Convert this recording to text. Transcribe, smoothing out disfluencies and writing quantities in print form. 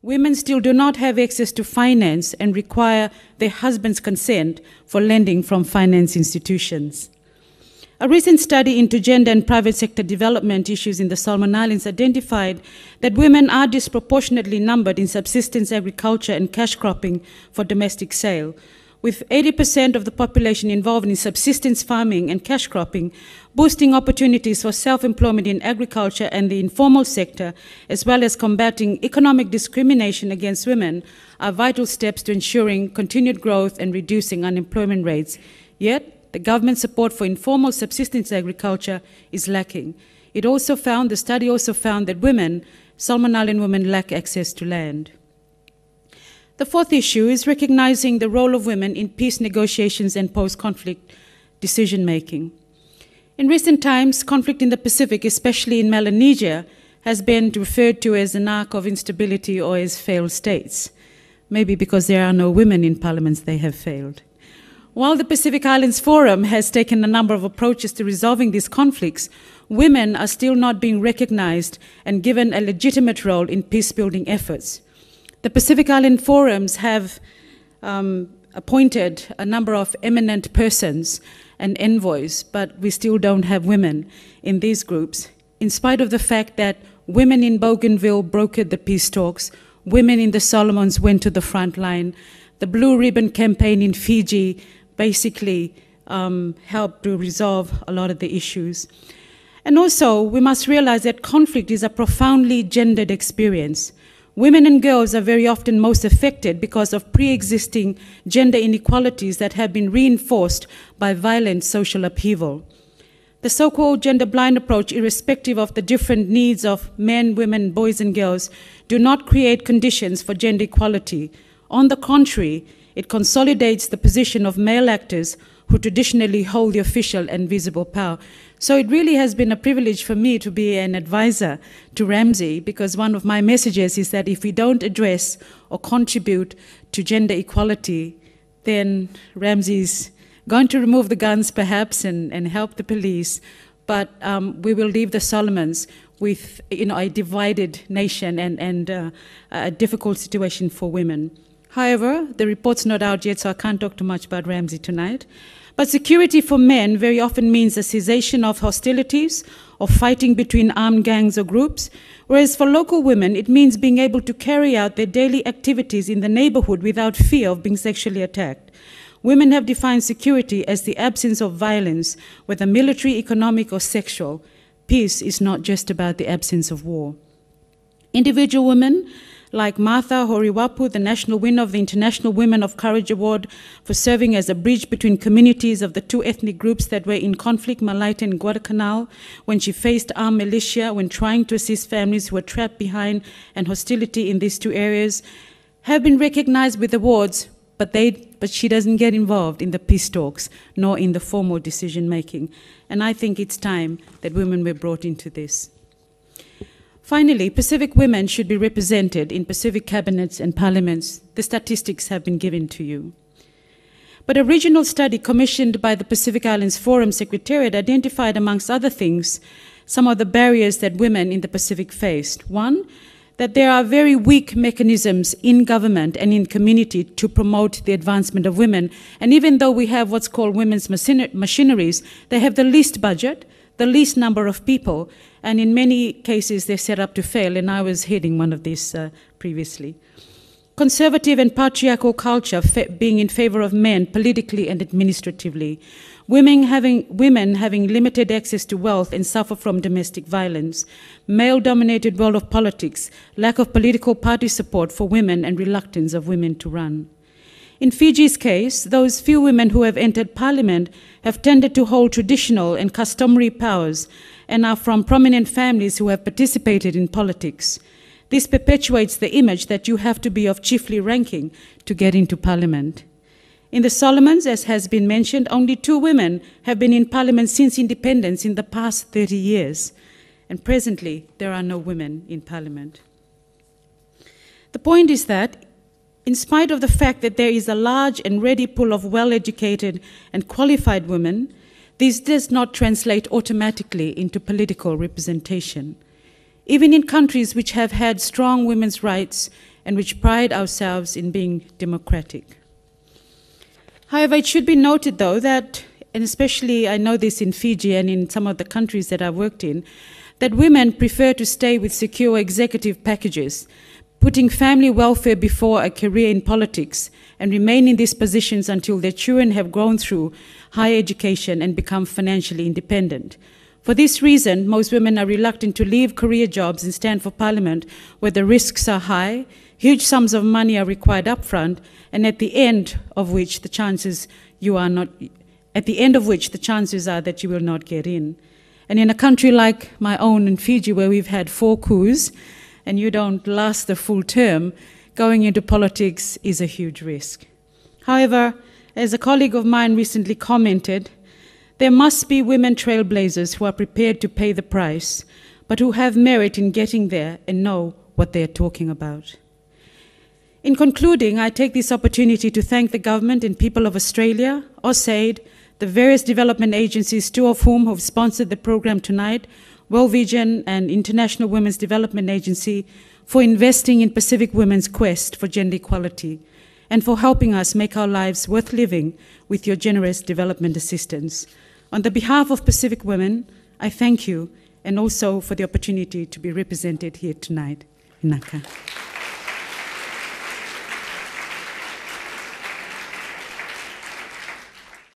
Women still do not have access to finance and require their husband's consent for lending from finance institutions. A recent study into gender and private sector development issues in the Solomon Islands identified that women are disproportionately numbered in subsistence agriculture and cash cropping for domestic sale, with 80% of the population involved in subsistence farming and cash cropping, boosting opportunities for self-employment in agriculture and the informal sector, as well as combating economic discrimination against women, are vital steps to ensuring continued growth and reducing unemployment rates. Yet, the government support for informal subsistence agriculture is lacking. The study also found that women, Solomon Island women, lack access to land. The fourth issue is recognizing the role of women in peace negotiations and post-conflict decision-making. In recent times, conflict in the Pacific, especially in Melanesia, has been referred to as an arc of instability or as failed states. Maybe because there are no women in parliaments, they have failed. While the Pacific Islands Forum has taken a number of approaches to resolving these conflicts, women are still not being recognized and given a legitimate role in peace-building efforts. The Pacific Island Forums have appointed a number of eminent persons and envoys, but we still don't have women in these groups, in spite of the fact that women in Bougainville brokered the peace talks, women in the Solomons went to the front line, the Blue Ribbon Campaign in Fiji basically helped to resolve a lot of the issues. And also, we must realize that conflict is a profoundly gendered experience. Women and girls are very often most affected because of pre-existing gender inequalities that have been reinforced by violent social upheaval. The so-called gender-blind approach, irrespective of the different needs of men, women, boys, and girls, do not create conditions for gender equality. On the contrary, it consolidates the position of male actors who traditionally hold the official and visible power. So it really has been a privilege for me to be an advisor to Ramsey, because one of my messages is that if we don't address or contribute to gender equality, then Ramsey's going to remove the guns perhaps and help the police, but we will leave the Solomons with a divided nation and a difficult situation for women. However, the report's not out yet, so I can't talk too much about Ramsey tonight. But security for men very often means a cessation of hostilities or fighting between armed gangs or groups, whereas for local women, it means being able to carry out their daily activities in the neighborhood without fear of being sexually attacked. Women have defined security as the absence of violence, whether military, economic, or sexual. Peace is not just about the absence of war. Individual women, like Martha Horiwapu, the national winner of the International Women of Courage Award for serving as a bridge between communities of the two ethnic groups that were in conflict, Malaita and Guadalcanal, when she faced armed militia when trying to assist families who were trapped behind and hostility in these two areas, have been recognized with awards, but she doesn't get involved in the peace talks, nor in the formal decision-making. And I think it's time that women were brought into this. Finally, Pacific women should be represented in Pacific cabinets and parliaments. The statistics have been given to you. But a regional study commissioned by the Pacific Islands Forum Secretariat identified, amongst other things, some of the barriers that women in the Pacific faced. One, that there are very weak mechanisms in government and in community to promote the advancement of women. And even though we have what's called women's machineries, they have the least budget, the least number of people, and in many cases they're set up to fail, and I was heading one of these previously. Conservative and patriarchal culture being in favor of men politically and administratively. Women having limited access to wealth and suffer from domestic violence. Male-dominated world of politics, lack of political party support for women and reluctance of women to run. In Fiji's case, those few women who have entered parliament have tended to hold traditional and customary powers and are from prominent families who have participated in politics. This perpetuates the image that you have to be of chiefly ranking to get into parliament. In the Solomons, as has been mentioned, only 2 women have been in parliament since independence in the past 30 years. And presently, there are no women in parliament. The point is that, in spite of the fact that there is a large and ready pool of well-educated and qualified women, this does not translate automatically into political representation. Even in countries which have had strong women's rights and which pride ourselves in being democratic. However, it should be noted, though, that, and especially I know this in Fiji and in some of the countries that I've worked in, that women prefer to stay with secure executive packages, putting family welfare before a career in politics, and remain in these positions until their children have grown through higher education and become financially independent. For this reason, most women are reluctant to leave career jobs and stand for parliament where the risks are high, huge sums of money are required upfront, and at the end of which the chances are that you will not get in. And in a country like my own in Fiji, where we've had 4 coups, and you don't last the full term, going into politics is a huge risk. However, as a colleague of mine recently commented, there must be women trailblazers who are prepared to pay the price, but who have merit in getting there and know what they are talking about. In concluding, I take this opportunity to thank the government and people of Australia, AusAid, the various development agencies, 2 of whom have sponsored the program tonight, World Vision and International Women's Development Agency, for investing in Pacific women's quest for gender equality, and for helping us make our lives worth living with your generous development assistance. On the behalf of Pacific women, I thank you, and also for the opportunity to be represented here tonight. Inaka.